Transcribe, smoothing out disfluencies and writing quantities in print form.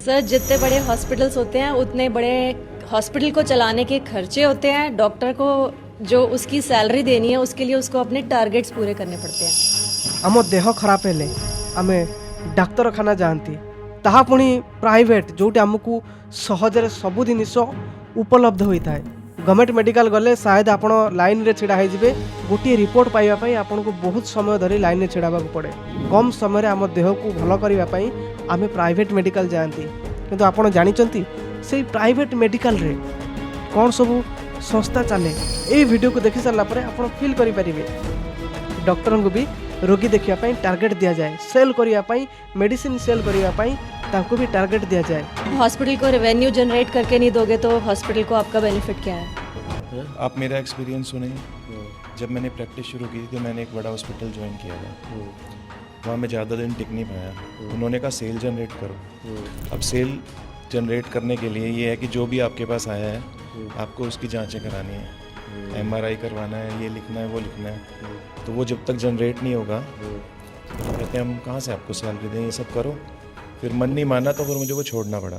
Sir जितने बड़े hospitals होते हैं उतने बड़े हॉस्पिटल को चलाने के खर्चे होते हैं। डॉक्टर को जो उसकी सैलरी देनी है उसके लिए उसको अपने टारगेट्स पूरे करने पड़ते हैं। आम देह खराब हेले आमे डाक्तरखाना जाती ताहा पुणी प्राइवेट जोटी आमको सहजरे सब जिनिस उपलब्ध होता है। गवर्नमेंट मेडिकल गले शायद आपण लाइन रे छिड़ा होइजिबे गोटे रिपोर्ट पाइबा पई आपन को बहुत समय धरी लाइन रे छिड़ाबा पड़े। कम समय आम देह को भल करबा पई आमे प्राइवेट मेडिकल जाती किंतु आपण जानिचंती से प्राइवेट मेडिकल रे कौन सब संस्था चले। ये वीडियो को देखि सारा पर आप फील करें डॉक्टर को भी रोगी देखा टारगेट दिया जाए, सेल करने मेडिसिन सेल करने भी टारगेट दिया जाए। हॉस्पिटल को रेवेन्यू जनरेट करके नहीं दोगे तो हॉस्पिटल को आपका बेनिफिट क्या है? आप मेरा एक्सपीरियंस सुनें। जब मैंने प्रैक्टिस शुरू की थी तो मैंने एक बड़ा हॉस्पिटल ज्वाइन किया था। वहाँ मैं ज़्यादा दिन टिक नहीं पाया। उन्होंने कहा सेल जनरेट करो। अब सेल जनरेट करने के लिए ये है कि जो भी आपके पास आया है आपको उसकी जांचें करानी है, MRI करवाना है, ये लिखना है, वो लिखना है। तो वो जब तक जनरेट नहीं होगा तो कहते हैं हम कहाँ से आपको सैलरी दें, ये सब करो। फिर मन नहीं माना तो फिर मुझे वो छोड़ना पड़ा।